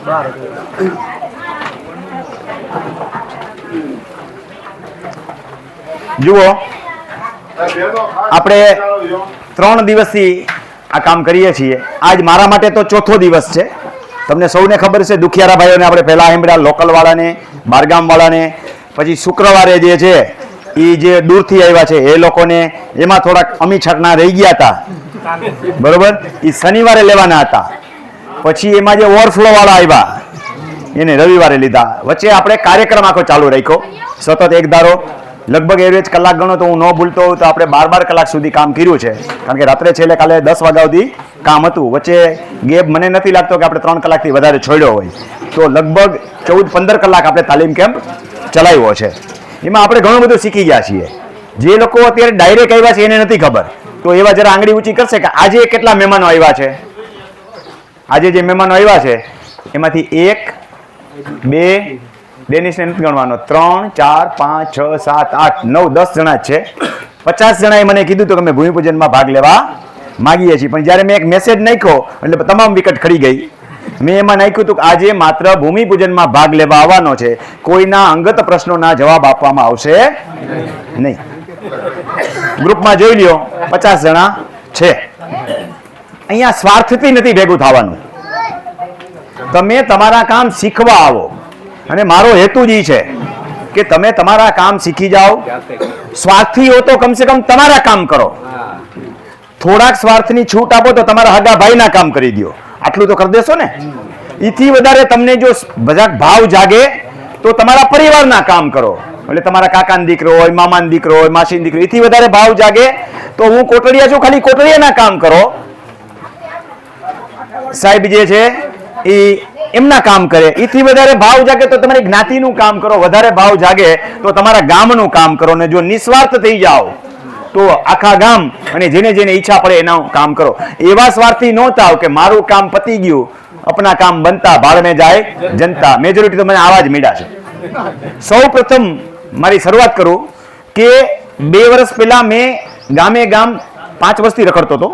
જુઓ, આપણે 3 દિવસથી આ કામ કરીએ છીએ. આજ મારા માટે તો ચોથો દિવસ છે. તમને સૌને ખબર છે, દુખિયારા ભાઈઓને આપણે પહેલા સાંભળ્યા, લોકલ વાળાને, બારગામ વાળાને, પછી શુક્રવારે જે છે એ જે દૂરથી આવ્યા છે એ લોકોને, એમાં થોડાક અમી છટના રહી ગયા હતા, બરોબર, એ શનિવારે લેવાના હતા. પછી એમાં જે ઓવરફ્લો વાળા આવ્યા એને રવિવારે લીધા. વચ્ચે આપણે કાર્યક્રમ આખો ચાલુ રાખ્યો સતત એક ધારો. લગભગ એવરેજ કલાક ગણો તો હું ન ભૂલતો હોઉં તો આપણે 12 કલાક સુધી કામ કર્યું છે. કારણ કે રાત્રે છેલ્લે કાલે 10 વાગ્યા સુધી કામ હતું. વચ્ચે ગેપ મને નથી લાગતો કે આપણે 3 કલાકથી વધારે છોડ્યો હોય. તો લગભગ 14-15 કલાક આપણે તાલીમ કેમ્પ ચલાવ્યો છે. એમાં આપણે ઘણું બધું શીખી ગયા છીએ. જે લોકો અત્યારે ડાયરેક્ટ આવ્યા છે એને નથી ખબર, તો એવા જરા આંગળી ઊંચી કરશે કે આજે કેટલા મહેમાનો આવ્યા છે. આજે જે મહેમાનો આવ્યા છે એમાંથી 1, 2, ડેનિશને નથી ગણવાનો, 3, 4, 5, 6, 7, 8, 9, 10 જણા જ છે. 50 જણાએ મને કીધું હતું કે અમે ભૂમિપૂજનમાં ભાગ લેવા માગીએ છીએ. પણ જ્યારે મેં એક મેસેજ નાખ્યો એટલે તમામ વિકેટ ખડી ગઈ. મેં એમાં નાખ્યું હતું કે આજે માત્ર ભૂમિપૂજનમાં ભાગ લેવા આવવાનો છે, કોઈના અંગત પ્રશ્નોના જવાબ આપવામાં આવશે નહીં. ગ્રુપમાં જોઈ લ્યો 50 જણા છે. અહીંયા સ્વાર્થથી નથી ભેગું થવાનું. તમે તમારા કામ શીખવા આવો અને મારો હેતુ જ છે કે તમે તમારા કામ શીખી જાઓ. સ્વાર્થી હો તો કમસે કમ તમારા કામ કરો. થોડાક સ્વાર્થની છૂટ આપો તો તમારા હગા ભાઈના કામ કરી દો. આટલું તો કરી દેશો ને. એથી વધારે તમને જો ભાવ જાગે તો તમારા પરિવારના કામ કરો. એટલે તમારા કાકાનો દીકરો હોય, મામાનો દીકરો હોય, માસીનો દીકરો, એથી વધારે ભાવ જાગે તો હું કોટડિયા છું, ખાલી કોટડિયાના કામ કરો. સાહેબ જે છે એ એમના કામ કરે. એથી વધારે ભાવ જાગે તો તમારી જ્ઞાતિનું કામ કરો. વધારે ભાવ જાગે તો તમારા ગામનું કામ કરો. ને જો નિસ્વાર્થ થઈ જાઓ તો આખા ગામ અને જેને જેને ઈચ્છા પડે એનું કામ કરો. એવા સ્વાર્થી ન થાવ કે મારું કામ પતી ગયું, અપના કામ બનતા ભાડ में જાય જનતા. મેજોરિટી તો મને આવા જ મળ્યા છે. સૌ પ્રથમ મારી શરૂઆત કરું કે 2 વર્ષ પહેલા મેં ગામે ગામ 5 વર્ષથી રખડતો હતો.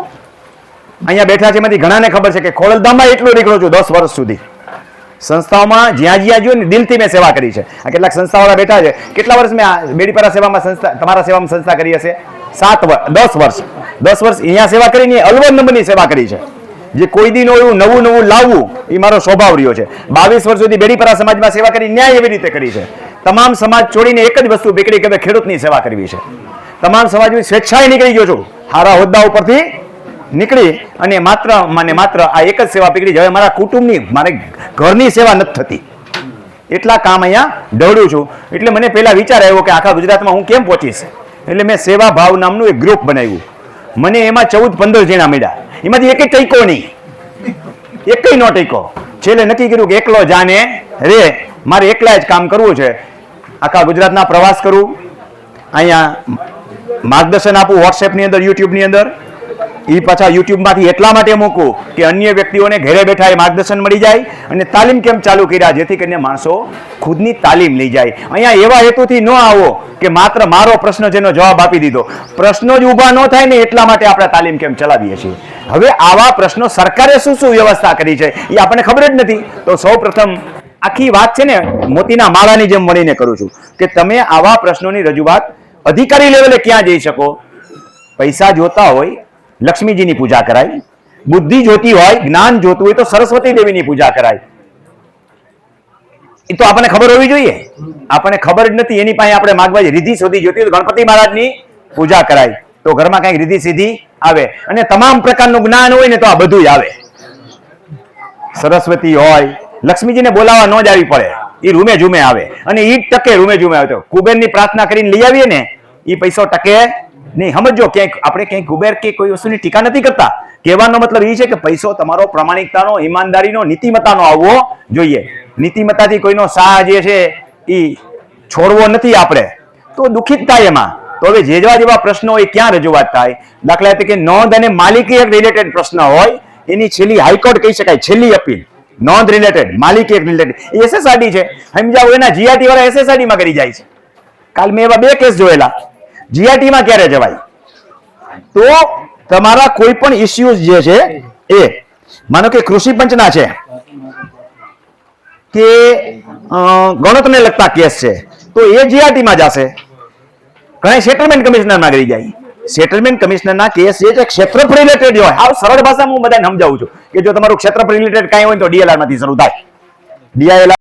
અહીંયા બેઠા છે એમાંથી ઘણાને ખબર છે કે ખોડલધામમાં એટલો નીકળો છું 10 વર્ષ સુધી. સંસ્થાઓમાં જ્યાં જ્યાં જોયું ને દિલથી મેં સેવા કરી છે. આ કેટલાક સંસ્થાવાળા બેઠા છે. કેટલા વર્ષ મેં બેડીપારા સેવામાં સંસ્થા, તમારા સેવામાં સંસ્થા કરી હશે? 10 વર્ષ. 10 વર્ષ અહીંયા સેવા કરીને અલવદ નંબરની સેવા કરી છે. જે કોઈ દી એવું નવું નવું લાવવું એ મારો સ્વભાવ રહ્યો છે. 22 વર્ષ સુધી બેડીપારા સમાજમાં સેવા કરી, ન્યાય એવી રીતે કરી છે. તમામ સમાજ છોડીને એક જ વસ્તુ પકડી કે ખેડૂતની સેવા કરવી છે. તમામ સમાજની સ્વેચ્છાએ નીકળી ગયો છું. સારા હોદ્દા ઉપરથી નીકળી અને માત્ર આ એક જ સેવા પકડી. હવે મારા કુટુંબની, મારે ઘરની સેવા નથી થતી. એટલા કામ અહીંયા દોડું છું. એટલે મને પહેલા વિચાર આવ્યો કે આખા ગુજરાતમાં હું કેમ પહોંચીશ. એટલે મેં સેવા ભાવ નામનું એક ગ્રુપ બનાવ્યું. મને એમાં 14-15 જણા મળ્યા. એમાંથી એક ટઈકો નહીં, એકય નો ટઈકો. છેલ્લે નક્કી કર્યું કે એકલો જાને રે, મારે એકલા જ કામ કરવું છે. આખા ગુજરાતના પ્રવાસ કરું, અહીંયા માર્ગદર્શન આપું વોટ્સએપની અંદર, યુટ્યુબની અંદર. એ પાછા યુટ્યુબમાંથી એટલા માટે મૂકું કે અન્ય વ્યક્તિઓને ઘરે બેઠા એ માર્ગદર્શન મળી જાય. અને તાલીમ કેમ્પ ચાલુ કર્યા જેથી કરીને માણસો ખુદની તાલીમ લઈ જાય. અહીંયા એવા હેતુથી ન આવો કે માત્ર મારો પ્રશ્ન જેનો જવાબ આપી દીધો. પ્રશ્નો જ ઊભા ન થાય ને એટલા માટે આપણે તાલીમ કેમ્પ ચલાવીએ છીએ. હવે આવા પ્રશ્નો સરકારે શું શું વ્યવસ્થા કરી છે એ આપણને ખબર જ નથી. તો સૌ પ્રથમ આખી વાત છે ને મોતીના માળાની જેમ મળીને કરું છું કે તમે આવા પ્રશ્નોની રજૂઆત અધિકારી લેવલે ક્યાં જઈ શકો. પૈસા જોતા હોય લક્ષ્મીજીની પૂજા કરાય, બુદ્ધિ જોતી હોય, જ્ઞાન જોતું હોય તો સરસ્વતી દેવીની પૂજા કરાય. એ તો આપણને ખબર હોવી જોઈએ. આપણને ખબર જ નથી, એની પાસે આપણે માગવા રીધિ શોધી જોતી હોય તો ગણપતિ મહારાજની પૂજા કરાય તો ઘરમાં કઈક રીધિ સીધી આવે. અને તમામ પ્રકારનું જ્ઞાન હોય ને તો આ બધું આવે. સરસ્વતી હોય, લક્ષ્મીજીને બોલાવવા ન જ આવી પડે, એ રૂમે ઝૂમે આવે. અને ઈ ટકે રૂમે ઝૂમે આવે. તો કુબેરની પ્રાર્થના કરીને લઈ આવીએ ને એ પૈસો ટકે નહીં. સમજો, ક્યાંક આપણે ક્યાંક કુબેર કે કોઈ વસ્તુની ટીકા નથી કરતા. કહેવાનો મતલબ એ છે કે પૈસો તમારો પ્રામાણિકતાનો, ઈમાનદારીનો, નીતિમત્તાનો આવવો જોઈએ. નીતિમત્તાથી કોઈનો સાહ જે છે એ છોડવો નથી આપણે, તો દુઃખિત થાય એમાં. તો હવે જેવા પ્રશ્નો હોય ક્યાં રજૂઆત થાય. દાખલા તરીકે નોંધ અને માલિકી એક રિલેટેડ પ્રશ્ન હોય, એની છેલ્લી હાઈકોર્ટ કહી શકાય, છેલ્લી અપીલ. નોંધ રિલેટેડ, માલિકી એક રિલેટેડ, એસએસઆરડી છે. સમજાવો, એના જીઆરટી વાળા એસએસઆરડી માં કરી જાય છે. કાલ મેં એવા 2 કેસ જોયેલા. જીઆરટી માં ક્યારે જવાય? તો તમારા કોઈ પણ ઇસ્યુઝ જે છે એ, માનો કે કૃષિ પંચના છે, કે ગણતને લગતા કેસ છે તો એ જીઆરટી માં જશે. ઘણા સેટલમેન્ટ કમિશનરમાં ગઈ જાય. સેટલમેન્ટ કમિશનરના કેસ જે છે ક્ષેત્રફળ રિલેટેડ હોય. આવ સરળ ભાષામાં હું બધાને સમજાવું છું કે જો તમારું ક્ષેત્રફળ રિલેટેડ કાંઈ હોય તો ડીએલઆર માંથી શરૂ થાય. ડીઆઈએલઆર